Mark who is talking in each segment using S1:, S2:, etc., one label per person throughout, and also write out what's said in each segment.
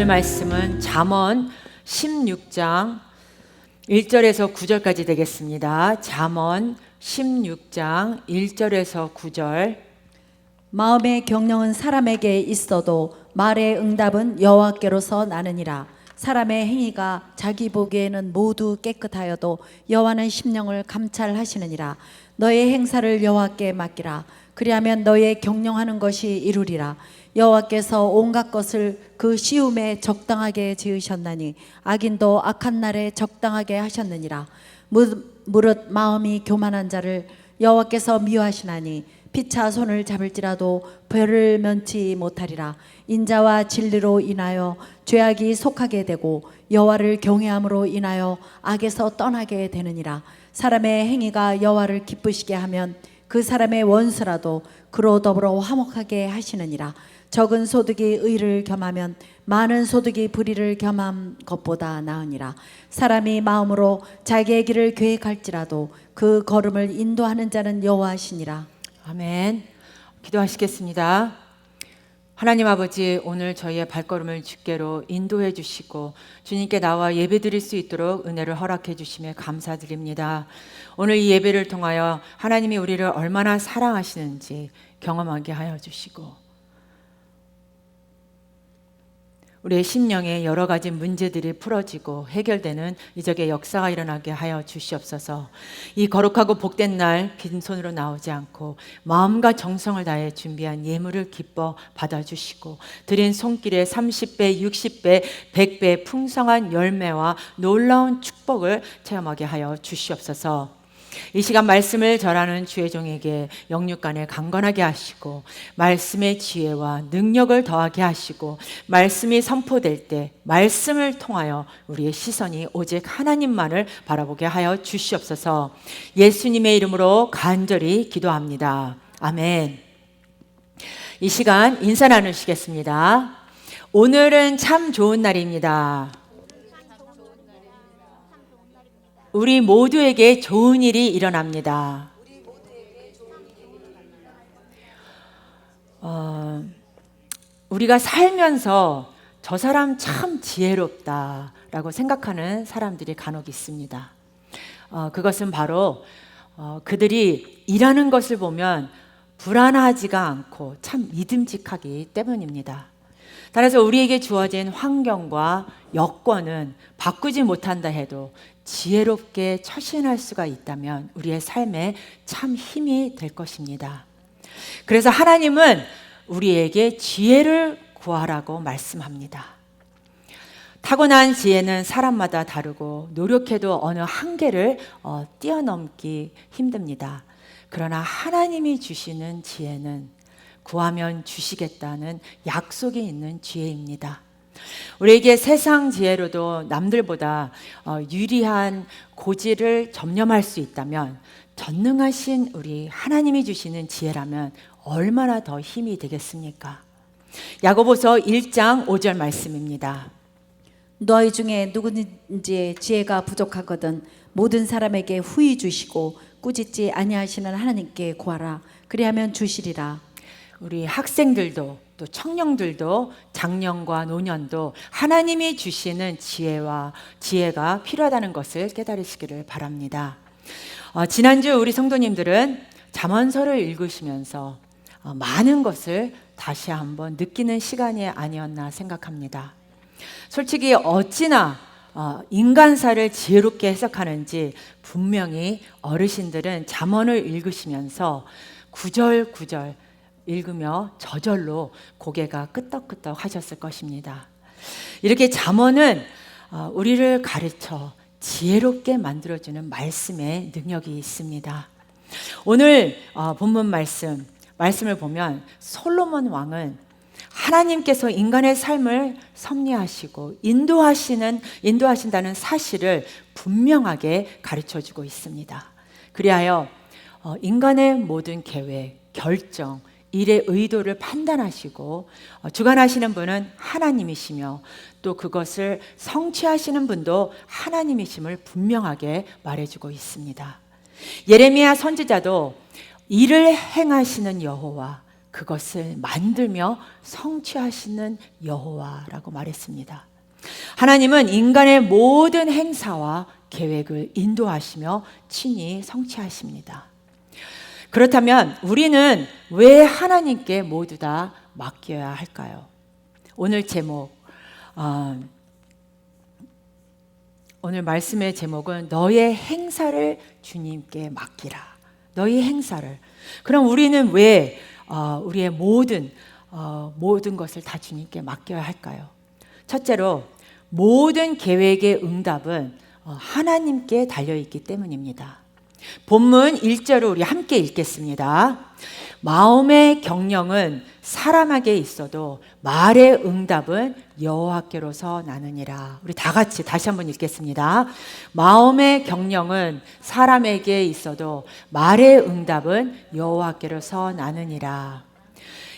S1: 오늘 말씀은 잠언 16장 1절에서 9절까지 되겠습니다. 잠언 16장 1절에서 9절.
S2: 마음의 경영은 사람에게 있어도 말의 응답은 여호와께로서 나느니라. 사람의 행위가 자기 보기에는 모두 깨끗하여도 여호와는 심령을 감찰하시느니라. 너의 행사를 여호와께 맡기라. 그리하면 너의 경영하는 것이 이루리라. 여호와께서 온갖 것을 그 시움에 적당하게 지으셨나니 악인도 악한 날에 적당하게 하셨느니라. 무릇 마음이 교만한 자를 여호와께서 미워하시나니 피차 손을 잡을지라도 벌을 면치 못하리라. 인자와 진리로 인하여 죄악이 속하게 되고 여호와를 경외함으로 인하여 악에서 떠나게 되느니라. 사람의 행위가 여호와를 기쁘시게 하면 그 사람의 원수라도 그로 더불어 화목하게 하시느니라. 적은 소득이 의를 겸하면 많은 소득이 불의를 겸한 것보다 나으니라. 사람이 마음으로 자기의 길을 계획할지라도 그 걸음을 인도하는 자는 여호와시니라.
S1: 아멘. 기도하시겠습니다. 하나님 아버지, 오늘 저희의 발걸음을 주께로 인도해 주시고 주님께 나와 예배 드릴 수 있도록 은혜를 허락해 주심에 감사드립니다. 오늘 이 예배를 통하여 하나님이 우리를 얼마나 사랑하시는지 경험하게 하여 주시고 우리의 심령에 여러 가지 문제들이 풀어지고 해결되는 이적의 역사가 일어나게 하여 주시옵소서. 이 거룩하고 복된 날 빈손으로 나오지 않고 마음과 정성을 다해 준비한 예물을 기뻐 받아주시고 드린 손길에 30배, 60배, 100배 풍성한 열매와 놀라운 축복을 체험하게 하여 주시옵소서. 이 시간 말씀을 전하는 주의 종에게 영육간에 강건하게 하시고 말씀의 지혜와 능력을 더하게 하시고 말씀이 선포될 때 말씀을 통하여 우리의 시선이 오직 하나님만을 바라보게 하여 주시옵소서. 예수님의 이름으로 간절히 기도합니다. 아멘. 이 시간 인사 나누시겠습니다. 오늘은 참 좋은 날입니다. 우리 모두에게 좋은 일이 일어납니다. 우리가 살면서 저 사람 참 지혜롭다라고 생각하는 사람들이 간혹 있습니다. 그것은 바로 그들이 일하는 것을 보면 불안하지가 않고 참 믿음직하기 때문입니다. 따라서 우리에게 주어진 환경과 여건은 바꾸지 못한다 해도 지혜롭게 처신할 수가 있다면 우리의 삶에 참 힘이 될 것입니다. 그래서 하나님은 우리에게 지혜를 구하라고 말씀합니다. 타고난 지혜는 사람마다 다르고 노력해도 어느 한계를 뛰어넘기 힘듭니다. 그러나 하나님이 주시는 지혜는 구하면 주시겠다는 약속이 있는 지혜입니다. 우리에게 세상 지혜로도 남들보다 유리한 고지를 점령할 수 있다면 전능하신 우리 하나님이 주시는 지혜라면 얼마나 더 힘이 되겠습니까? 야고보서 1장 5절 말씀입니다.
S2: 너희 중에 누구든지 지혜가 부족하거든 모든 사람에게 후히 주시고 꾸짖지 아니하시는 하나님께 구하라. 그리하면 주시리라.
S1: 우리 학생들도 또 청년들도 장년과 노년도 하나님이 주시는 지혜가 필요하다는 것을 깨달으시기를 바랍니다. 지난주 우리 성도님들은 잠언서를 읽으시면서 많은 것을 다시 한번 느끼는 시간이 아니었나 생각합니다. 솔직히 어찌나 인간사를 지혜롭게 해석하는지 분명히 어르신들은 잠언을 읽으시면서 구절구절 읽으며 저절로 고개가 끄덕끄덕 하셨을 것입니다. 이렇게 잠언은 우리를 가르쳐 지혜롭게 만들어주는 말씀의 능력이 있습니다. 오늘 본문 말씀을 보면 솔로몬 왕은 하나님께서 인간의 삶을 섭리하시고 인도하신다는 사실을 분명하게 가르쳐주고 있습니다. 그리하여 인간의 모든 계획, 결정, 일의 의도를 판단하시고 주관하시는 분은 하나님이시며 또 그것을 성취하시는 분도 하나님이심을 분명하게 말해주고 있습니다. 예레미야 선지자도 일을 행하시는 여호와 그것을 만들며 성취하시는 여호와라고 말했습니다. 하나님은 인간의 모든 행사와 계획을 인도하시며 친히 성취하십니다. 그렇다면 우리는 왜 하나님께 모두 다 맡겨야 할까요? 오늘 제목, 오늘 말씀의 제목은 너의 행사를 주님께 맡기라. 너의 행사를. 그럼 우리는 왜 우리의 모든 것을 다 주님께 맡겨야 할까요? 첫째로 모든 계획의 응답은 하나님께 달려있기 때문입니다. 본문 1절을 우리 함께 읽겠습니다. 마음의 경영은 사람에게 있어도 말의 응답은 여호와께로서 나느니라. 우리 다 같이 다시 한번 읽겠습니다. 마음의 경영은 사람에게 있어도 말의 응답은 여호와께로서 나느니라.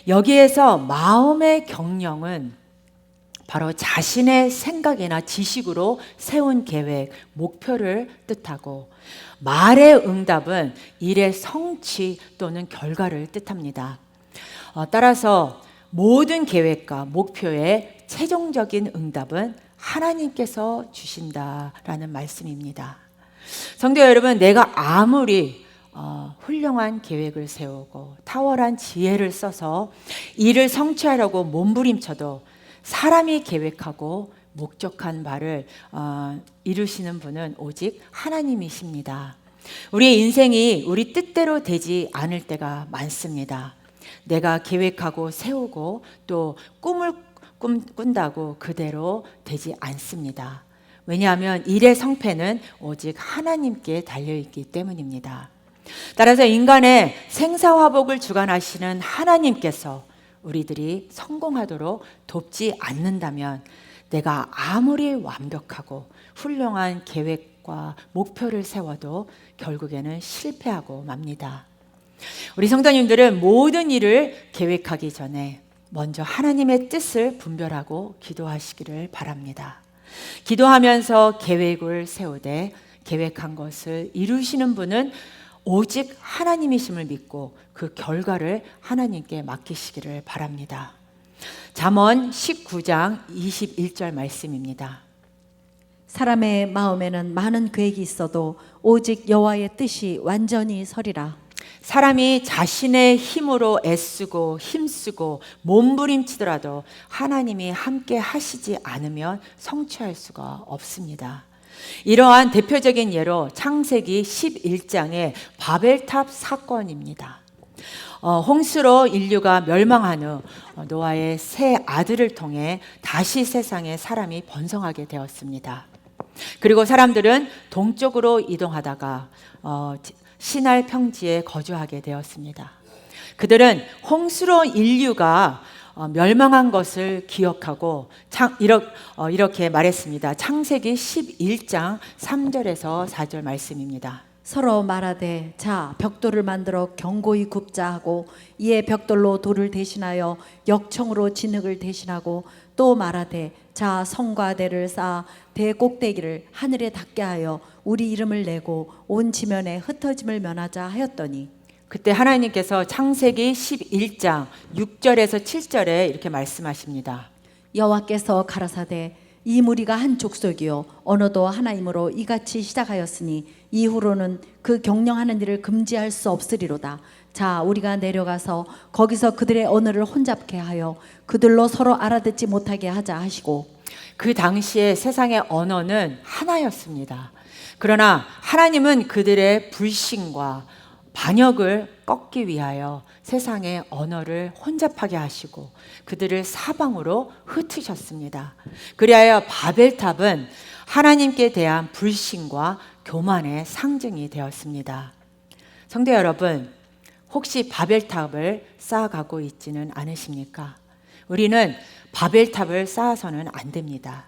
S1: 여기에서 마음의 경영은 바로 자신의 생각이나 지식으로 세운 계획, 목표를 뜻하고 말의 응답은 일의 성취 또는 결과를 뜻합니다. 따라서 모든 계획과 목표의 최종적인 응답은 하나님께서 주신다라는 말씀입니다. 성도 여러분, 내가 아무리 훌륭한 계획을 세우고 탁월한 지혜를 써서 일을 성취하려고 몸부림쳐도 사람이 계획하고 목적한 바를 이루시는 분은 오직 하나님이십니다. 우리의 인생이 우리 뜻대로 되지 않을 때가 많습니다. 내가 계획하고 세우고 또 꿈을 꾼다고 그대로 되지 않습니다. 왜냐하면 일의 성패는 오직 하나님께 달려있기 때문입니다. 따라서 인간의 생사화복을 주관하시는 하나님께서 우리들이 성공하도록 돕지 않는다면 내가 아무리 완벽하고 훌륭한 계획과 목표를 세워도 결국에는 실패하고 맙니다. 우리 성도님들은 모든 일을 계획하기 전에 먼저 하나님의 뜻을 분별하고 기도하시기를 바랍니다. 기도하면서 계획을 세우되 계획한 것을 이루시는 분은 오직 하나님이심을 믿고 그 결과를 하나님께 맡기시기를 바랍니다. 잠언 19장 21절 말씀입니다.
S2: 사람의 마음에는 많은 계획이 있어도 오직 여호와의 뜻이 완전히 서리라.
S1: 사람이 자신의 힘으로 애쓰고 힘쓰고 몸부림치더라도 하나님이 함께 하시지 않으면 성취할 수가 없습니다. 이러한 대표적인 예로 창세기 11장의 바벨탑 사건입니다. 홍수로 인류가 멸망한 후 노아의 세 아들을 통해 다시 세상에 사람이 번성하게 되었습니다. 그리고 사람들은 동쪽으로 이동하다가 시날 평지에 거주하게 되었습니다. 그들은 홍수로 인류가 멸망한 것을 기억하고 이렇게 말했습니다. 창세기 11장 3절에서 4절 말씀입니다.
S2: 서로 말하되 자 벽돌을 만들어 견고히 굽자 하고 이에 벽돌로 돌을 대신하여 역청으로 진흙을 대신하고 또 말하되 자 성과 대를 쌓아 대 꼭대기를 하늘에 닿게 하여 우리 이름을 내고 온 지면에 흩어짐을 면하자 하였더니
S1: 그때 하나님께서 창세기 11장 6절에서 7절에 이렇게 말씀하십니다.
S2: 여호와께서 가라사대 이 무리가 한 족속이요 언어도 하나이므로 이같이 시작하였으니 이후로는 그 경영하는 일을 금지할 수 없으리로다. 자 우리가 내려가서 거기서 그들의 언어를 혼잡케 하여 그들로 서로 알아듣지 못하게 하자 하시고
S1: 그 당시에 세상의 언어는 하나였습니다. 그러나 하나님은 그들의 불신과 반역을 꺾기 위하여 세상의 언어를 혼잡하게 하시고 그들을 사방으로 흩으셨습니다. 그리하여 바벨탑은 하나님께 대한 불신과 교만의 상징이 되었습니다. 성도 여러분, 혹시 바벨탑을 쌓아가고 있지는 않으십니까? 우리는 바벨탑을 쌓아서는 안 됩니다.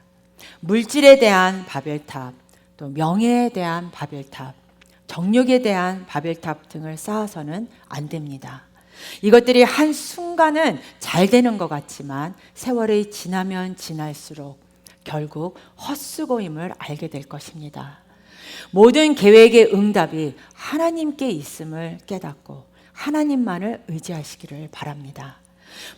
S1: 물질에 대한 바벨탑, 또 명예에 대한 바벨탑, 정욕에 대한 바벨탑 등을 쌓아서는 안 됩니다. 이것들이 한순간은 잘 되는 것 같지만 세월이 지나면 지날수록 결국 헛수고임을 알게 될 것입니다. 모든 계획의 응답이 하나님께 있음을 깨닫고 하나님만을 의지하시기를 바랍니다.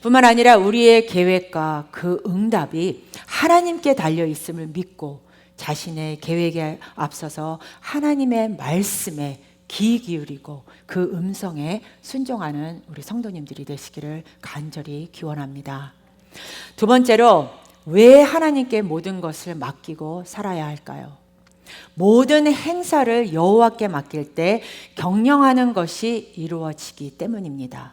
S1: 뿐만 아니라 우리의 계획과 그 응답이 하나님께 달려 있음을 믿고 자신의 계획에 앞서서 하나님의 말씀에 귀 기울이고 그 음성에 순종하는 우리 성도님들이 되시기를 간절히 기원합니다. 두 번째로, 왜 하나님께 모든 것을 맡기고 살아야 할까요? 모든 행사를 여호와께 맡길 때 경영하는 것이 이루어지기 때문입니다.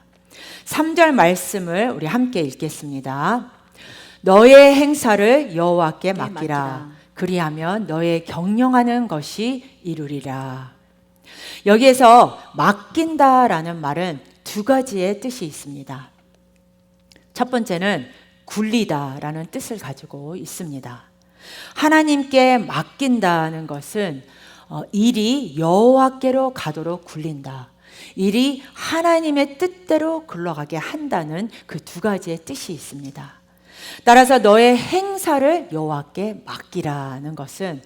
S1: 3절 말씀을 우리 함께 읽겠습니다. 너의 행사를 여호와께 맡기라. 그리하면 너의 경영하는 것이 이루리라. 여기에서 맡긴다라는 말은 두 가지의 뜻이 있습니다. 첫 번째는 굴리다라는 뜻을 가지고 있습니다. 하나님께 맡긴다는 것은 일이 여호와께로 가도록 굴린다. 일이 하나님의 뜻대로 굴러가게 한다는 그 두 가지의 뜻이 있습니다. 따라서 너의 행사를 여호와께 맡기라는 것은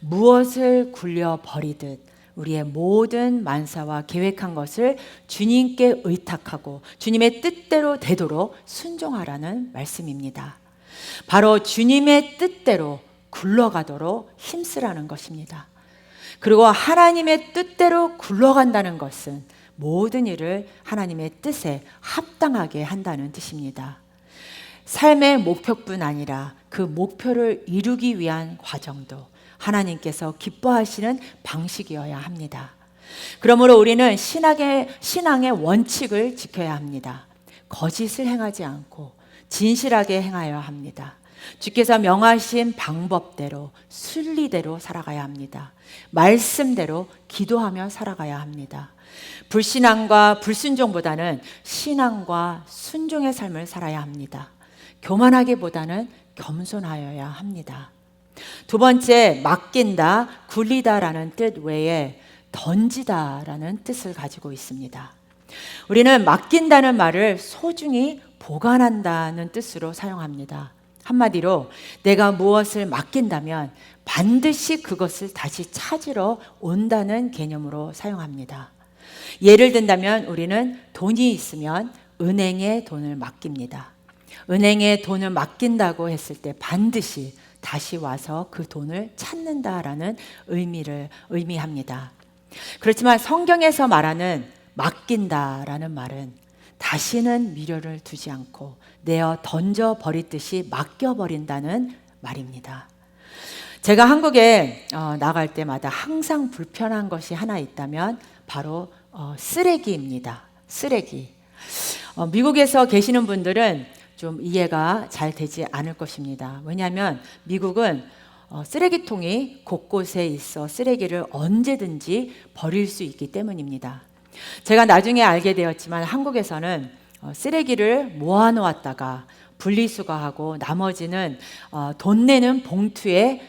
S1: 무엇을 굴려 버리듯 우리의 모든 만사와 계획한 것을 주님께 의탁하고 주님의 뜻대로 되도록 순종하라는 말씀입니다. 바로 주님의 뜻대로 굴러가도록 힘쓰라는 것입니다. 그리고 하나님의 뜻대로 굴러간다는 것은 모든 일을 하나님의 뜻에 합당하게 한다는 뜻입니다. 삶의 목표뿐 아니라 그 목표를 이루기 위한 과정도 하나님께서 기뻐하시는 방식이어야 합니다. 그러므로 우리는 신앙의 원칙을 지켜야 합니다. 거짓을 행하지 않고 진실하게 행하여야 합니다. 주께서 명하신 방법대로 순리대로 살아가야 합니다. 말씀대로 기도하며 살아가야 합니다. 불신앙과 불순종보다는 신앙과 순종의 삶을 살아야 합니다. 교만하기보다는 겸손하여야 합니다. 두 번째, 맡긴다, 굴리다라는 뜻 외에 던지다라는 뜻을 가지고 있습니다. 우리는 맡긴다는 말을 소중히 보관한다는 뜻으로 사용합니다. 한마디로 내가 무엇을 맡긴다면 반드시 그것을 다시 찾으러 온다는 개념으로 사용합니다. 예를 든다면 우리는 돈이 있으면 은행에 돈을 맡깁니다. 은행에 돈을 맡긴다고 했을 때 반드시 다시 와서 그 돈을 찾는다라는 의미합니다. 그렇지만 성경에서 말하는 맡긴다라는 말은 다시는 미련을 두지 않고 내어 던져 버리듯이 맡겨버린다는 말입니다. 제가 한국에 나갈 때마다 항상 불편한 것이 하나 있다면 바로 쓰레기입니다. 쓰레기. 미국에서 계시는 분들은 좀 이해가 잘 되지 않을 것입니다. 왜냐하면 미국은 쓰레기통이 곳곳에 있어 쓰레기를 언제든지 버릴 수 있기 때문입니다. 제가 나중에 알게 되었지만 한국에서는 쓰레기를 모아놓았다가 분리수거하고 나머지는 돈 내는 봉투에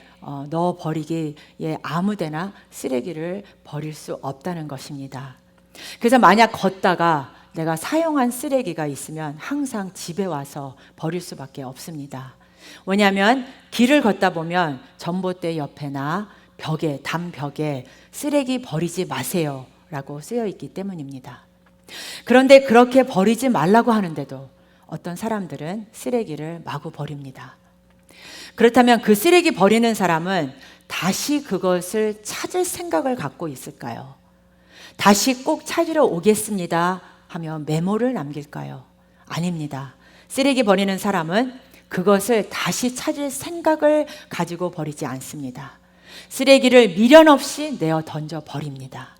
S1: 넣어 버리기에 아무데나 쓰레기를 버릴 수 없다는 것입니다. 그래서 만약 걷다가 내가 사용한 쓰레기가 있으면 항상 집에 와서 버릴 수밖에 없습니다. 왜냐하면 길을 걷다 보면 전봇대 옆에나 벽에, 담벽에 쓰레기 버리지 마세요 라고 쓰여 있기 때문입니다. 그런데 그렇게 버리지 말라고 하는데도 어떤 사람들은 쓰레기를 마구 버립니다. 그렇다면 그 쓰레기 버리는 사람은 다시 그것을 찾을 생각을 갖고 있을까요? 다시 꼭 찾으러 오겠습니다 하며 메모를 남길까요? 아닙니다. 쓰레기 버리는 사람은 그것을 다시 찾을 생각을 가지고 버리지 않습니다. 쓰레기를 미련 없이 내어 던져 버립니다.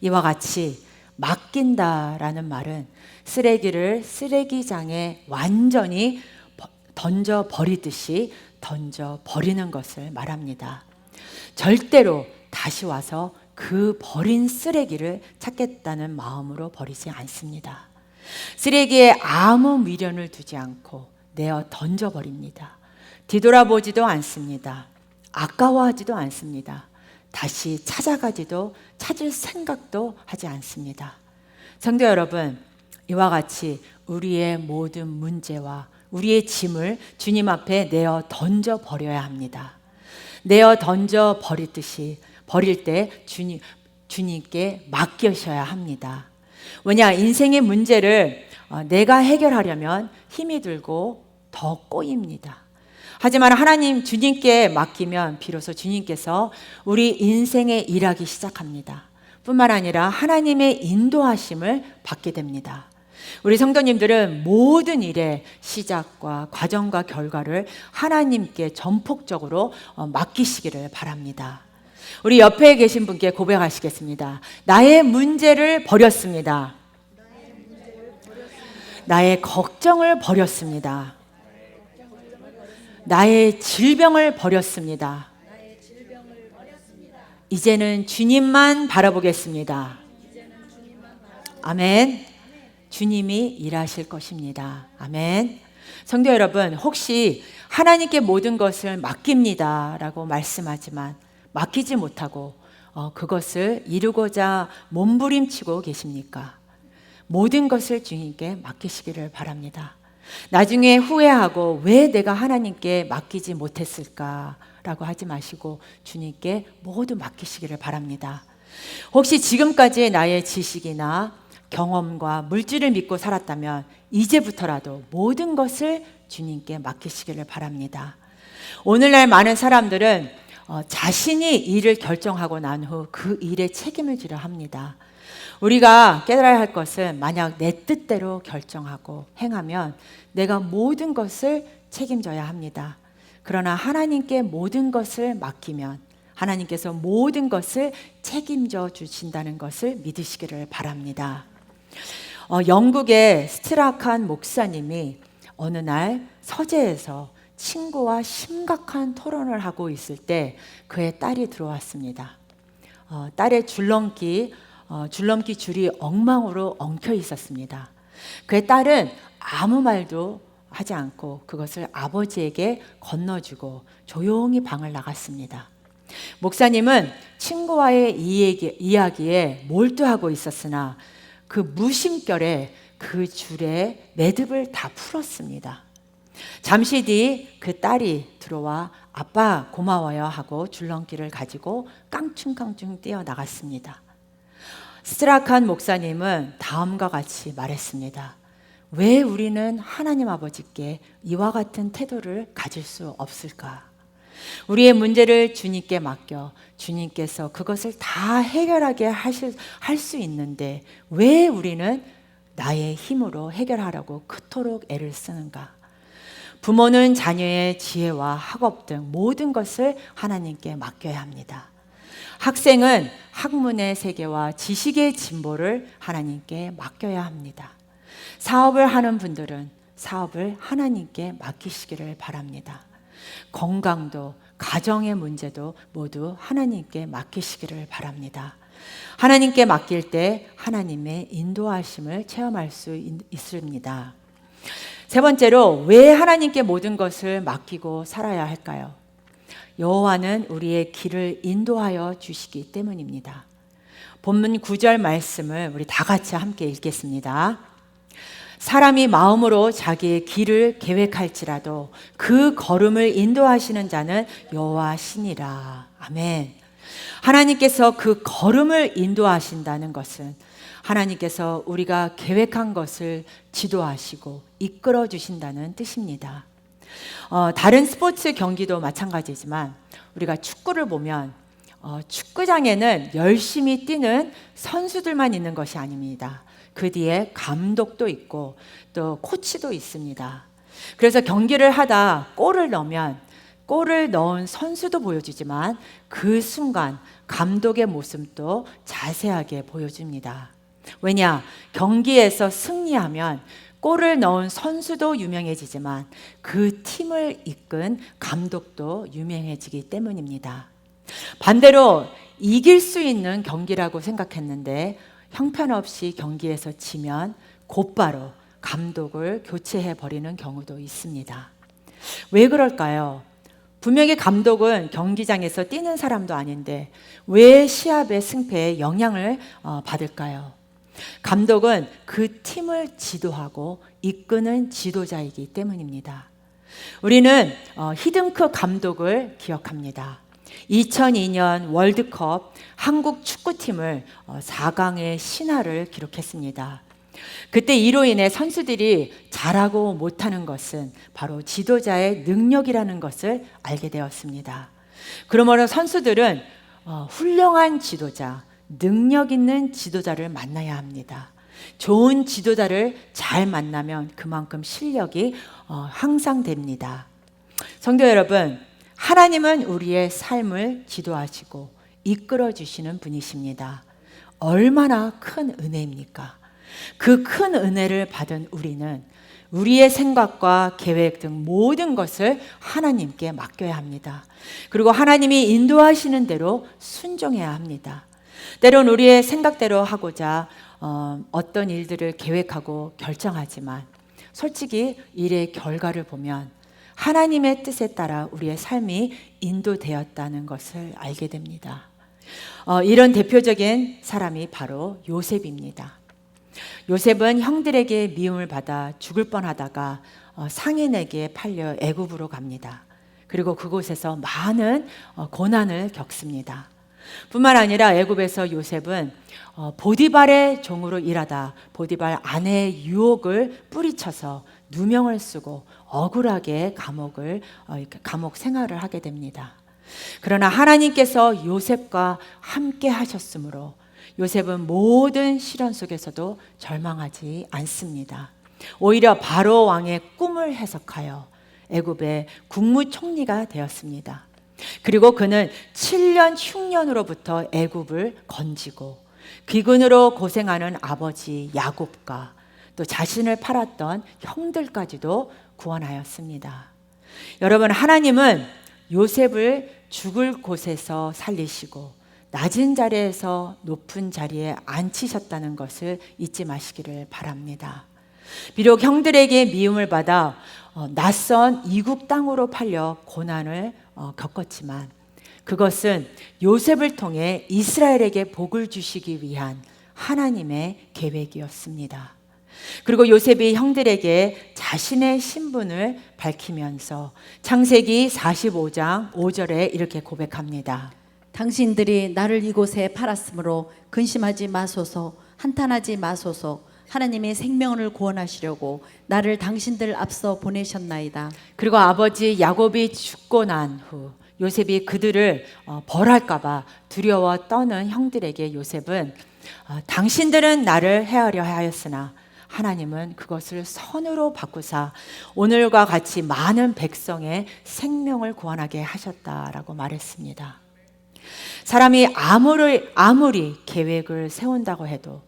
S1: 이와 같이 맡긴다라는 말은 쓰레기를 쓰레기장에 완전히 던져 버리듯이 던져 버리는 것을 말합니다. 절대로 다시 와서 그 버린 쓰레기를 찾겠다는 마음으로 버리지 않습니다. 쓰레기에 아무 미련을 두지 않고 내어 던져 버립니다. 뒤돌아보지도 않습니다. 아까워하지도 않습니다. 다시 찾아가지도 찾을 생각도 하지 않습니다. 성도 여러분, 이와 같이 우리의 모든 문제와 우리의 짐을 주님 앞에 내어 던져 버려야 합니다. 내어 던져 버리듯이 버릴 때 주님께 맡기셔야 합니다. 왜냐, 인생의 문제를 내가 해결하려면 힘이 들고 더 꼬입니다. 하지만 하나님 주님께 맡기면 비로소 주님께서 우리 인생에 일하기 시작합니다. 뿐만 아니라 하나님의 인도하심을 받게 됩니다. 우리 성도님들은 모든 일의 시작과 과정과 결과를 하나님께 전폭적으로 맡기시기를 바랍니다. 우리 옆에 계신 분께 고백하시겠습니다. 나의 문제를 버렸습니다. 나의 걱정을 버렸습니다. 나의 질병을 버렸습니다. 이제는 주님만 바라보겠습니다. 아멘. 주님이 일하실 것입니다. 아멘. 성도 여러분, 혹시 하나님께 모든 것을 맡깁니다 라고 말씀하지만 맡기지 못하고 그것을 이루고자 몸부림치고 계십니까? 모든 것을 주님께 맡기시기를 바랍니다. 나중에 후회하고 왜 내가 하나님께 맡기지 못했을까라고 하지 마시고 주님께 모두 맡기시기를 바랍니다. 혹시 지금까지 나의 지식이나 경험과 물질을 믿고 살았다면 이제부터라도 모든 것을 주님께 맡기시기를 바랍니다. 오늘날 많은 사람들은 자신이 일을 결정하고 난 후 그 일에 책임을 지려 합니다. 우리가 깨달아야 할 것은 만약 내 뜻대로 결정하고 행하면 내가 모든 것을 책임져야 합니다. 그러나 하나님께 모든 것을 맡기면 하나님께서 모든 것을 책임져 주신다는 것을 믿으시기를 바랍니다. 영국의 스트라칸 목사님이 어느 날 서재에서 친구와 심각한 토론을 하고 있을 때 그의 딸이 들어왔습니다. 딸의 줄넘기 줄이 엉망으로 엉켜 있었습니다. 그의 딸은 아무 말도 하지 않고 그것을 아버지에게 건너주고 조용히 방을 나갔습니다. 목사님은 친구와의 이야기에 몰두하고 있었으나 그 무심결에 그 줄에 매듭을 다 풀었습니다. 잠시 뒤 그 딸이 들어와 아빠 고마워요 하고 줄넘기를 가지고 깡충깡충 뛰어나갔습니다. 스트라칸 목사님은 다음과 같이 말했습니다. 왜 우리는 하나님 아버지께 이와 같은 태도를 가질 수 없을까? 우리의 문제를 주님께 맡겨 주님께서 그것을 다 해결하게 할 수 있는데 왜 우리는 나의 힘으로 해결하려고 그토록 애를 쓰는가? 부모는 자녀의 지혜와 학업 등 모든 것을 하나님께 맡겨야 합니다. 학생은 학문의 세계와 지식의 진보를 하나님께 맡겨야 합니다. 사업을 하는 분들은 사업을 하나님께 맡기시기를 바랍니다. 건강도 가정의 문제도 모두 하나님께 맡기시기를 바랍니다. 하나님께 맡길 때 하나님의 인도하심을 체험할 수 있습니다. 세 번째로 왜 하나님께 모든 것을 맡기고 살아야 할까요? 여호와는 우리의 길을 인도하여 주시기 때문입니다. 본문 9절 말씀을 우리 다 같이 함께 읽겠습니다. 사람이 마음으로 자기의 길을 계획할지라도 그 걸음을 인도하시는 자는 여호와시니라. 아멘. 하나님께서 그 걸음을 인도하신다는 것은 하나님께서 우리가 계획한 것을 지도하시고 이끌어 주신다는 뜻입니다. 다른 스포츠 경기도 마찬가지지만 우리가 축구를 보면 축구장에는 열심히 뛰는 선수들만 있는 것이 아닙니다. 그 뒤에 감독도 있고 또 코치도 있습니다. 그래서 경기를 하다 골을 넣으면 골을 넣은 선수도 보여주지만 그 순간 감독의 모습도 자세하게 보여줍니다. 왜냐? 경기에서 승리하면 골을 넣은 선수도 유명해지지만 그 팀을 이끈 감독도 유명해지기 때문입니다. 반대로 이길 수 있는 경기라고 생각했는데 형편없이 경기에서 지면 곧바로 감독을 교체해 버리는 경우도 있습니다. 왜 그럴까요? 분명히 감독은 경기장에서 뛰는 사람도 아닌데 왜 시합의 승패에 영향을 받을까요? 감독은 그 팀을 지도하고 이끄는 지도자이기 때문입니다. 우리는 히든크 감독을 기억합니다. 2002년 월드컵 한국 축구팀을 4강의 신화를 기록했습니다. 그때 이로 인해 선수들이 잘하고 못하는 것은 바로 지도자의 능력이라는 것을 알게 되었습니다. 그러므로 선수들은 훌륭한 지도자, 능력 있는 지도자를 만나야 합니다. 좋은 지도자를 잘 만나면 그만큼 실력이 향상됩니다. 성도 여러분, 하나님은 우리의 삶을 지도하시고 이끌어 주시는 분이십니다. 얼마나 큰 은혜입니까? 그 큰 은혜를 받은 우리는 우리의 생각과 계획 등 모든 것을 하나님께 맡겨야 합니다. 그리고 하나님이 인도하시는 대로 순종해야 합니다. 때론 우리의 생각대로 하고자 어떤 일들을 계획하고 결정하지만 솔직히 일의 결과를 보면 하나님의 뜻에 따라 우리의 삶이 인도되었다는 것을 알게 됩니다. 이런 대표적인 사람이 바로 요셉입니다. 요셉은 형들에게 미움을 받아 죽을 뻔하다가 상인에게 팔려 애굽으로 갑니다. 그리고 그곳에서 많은 고난을 겪습니다. 뿐만 아니라 애굽에서 요셉은 보디발의 종으로 일하다 보디발 아내의 유혹을 뿌리쳐서 누명을 쓰고 억울하게 감옥 생활을 하게 됩니다. 그러나 하나님께서 요셉과 함께 하셨으므로 요셉은 모든 시련 속에서도 절망하지 않습니다. 오히려 바로 왕의 꿈을 해석하여 애굽의 국무총리가 되었습니다. 그리고 그는 7년 흉년으로부터 애굽을 건지고 귀군으로 고생하는 아버지 야곱과 또 자신을 팔았던 형들까지도 구원하였습니다. 여러분, 하나님은 요셉을 죽을 곳에서 살리시고 낮은 자리에서 높은 자리에 앉히셨다는 것을 잊지 마시기를 바랍니다. 비록 형들에게 미움을 받아 낯선 이국 땅으로 팔려 고난을 겪었지만 그것은 요셉을 통해 이스라엘에게 복을 주시기 위한 하나님의 계획이었습니다. 그리고 요셉이 형들에게 자신의 신분을 밝히면서 창세기 45장 5절에 이렇게 고백합니다.
S2: 당신들이 나를 이곳에 팔았으므로 근심하지 마소서, 한탄하지 마소서. 하나님의 생명을 구원하시려고 나를 당신들 앞서 보내셨나이다.
S1: 그리고 아버지 야곱이 죽고 난 후 요셉이 그들을 벌할까 봐 두려워 떠는 형들에게 요셉은 당신들은 나를 해하려 하였으나 하나님은 그것을 선으로 바꾸사 오늘과 같이 많은 백성의 생명을 구원하게 하셨다라고 말했습니다. 사람이 아무리 계획을 세운다고 해도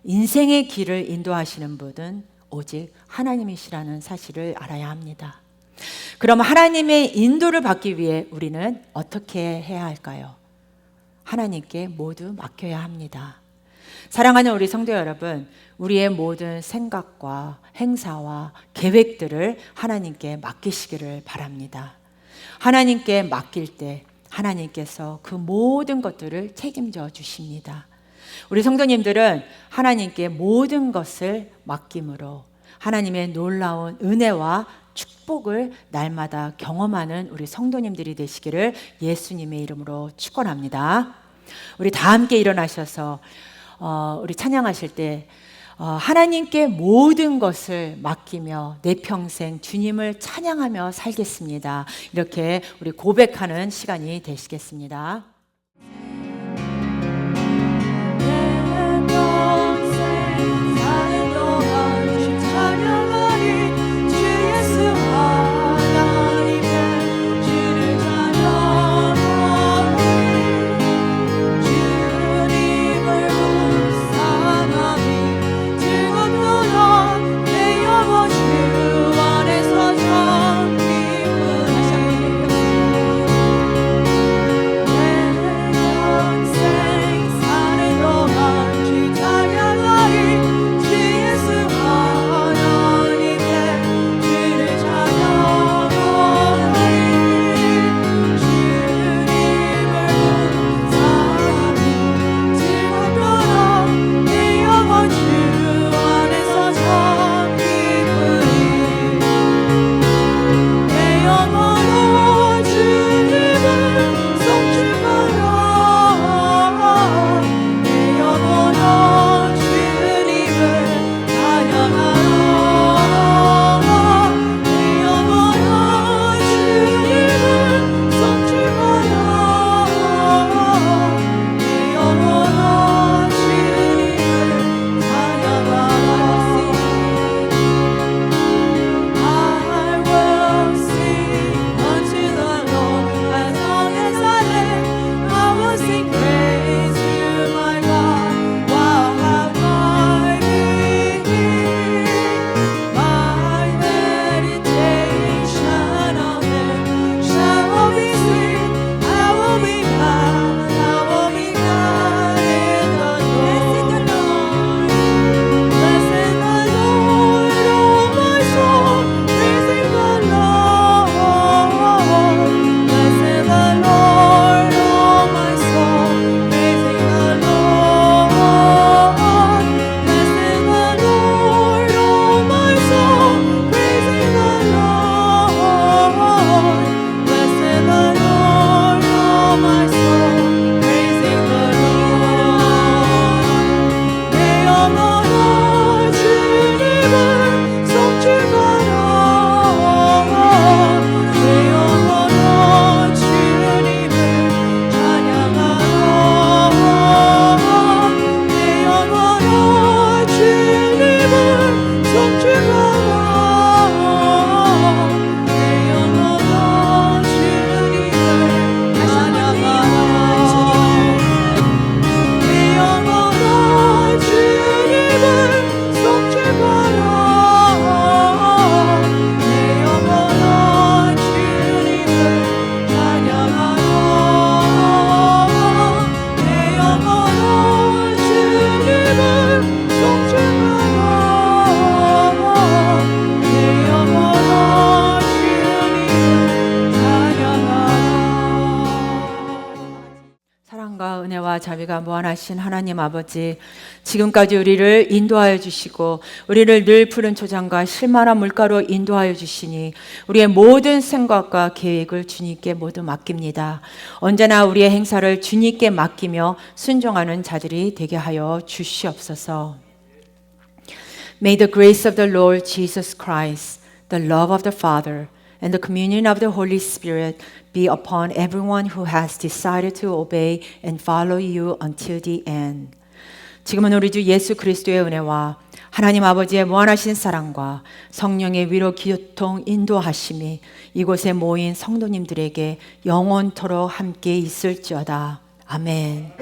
S1: 인생의 길을 인도하시는 분은 오직 하나님이시라는 사실을 알아야 합니다. 그럼 하나님의 인도를 받기 위해 우리는 어떻게 해야 할까요? 하나님께 모두 맡겨야 합니다. 사랑하는 우리 성도 여러분, 우리의 모든 생각과 행사와 계획들을 하나님께 맡기시기를 바랍니다. 하나님께 맡길 때 하나님께서 그 모든 것들을 책임져 주십니다. 우리 성도님들은 하나님께 모든 것을 맡김으로 하나님의 놀라운 은혜와 축복을 날마다 경험하는 우리 성도님들이 되시기를 예수님의 이름으로 축원합니다. 우리 다 함께 일어나셔서 우리 찬양하실 때 하나님께 모든 것을 맡기며 내 평생 주님을 찬양하며 살겠습니다. 이렇게 우리 고백하는 시간이 되시겠습니다.
S3: 주님을 성취하라. 내 영혼아 주님을 찬양하라. 내 영혼아 주님을 성취하라. 내 영혼아 주님을 찬양하라. 내 영혼아 주님을 성취하라. 내 영혼아 주님을 찬양하라. 내 영혼아 주님을 성취하라. 내 영혼아 주님을 찬양하라.
S1: 사랑과 은혜와 자비가 무한하신 하나님 아버지, 지금까지 우리를 인도하여 주시고 우리를 늘 푸른 초장과 실만한 물가로 인도하여 주시니 우리의 모든 생각과 계획을 주님께 모두 맡깁니다. 언제나 우리의 행사를 주님께 맡기며 순종하는 자들이 되게 하여 주시옵소서. May the grace of the Lord Jesus Christ, the love of the Father, and the communion of the Holy Spirit be upon everyone who has decided to obey and follow you until the end. 지금은 우리 주 예수 그리스도의 은혜와 하나님 아버지의 무한하신 사랑과 성령의 위로 교통 인도하심이 이곳에 모인 성도님들에게 영원토록 함께 있을지어다. 아멘.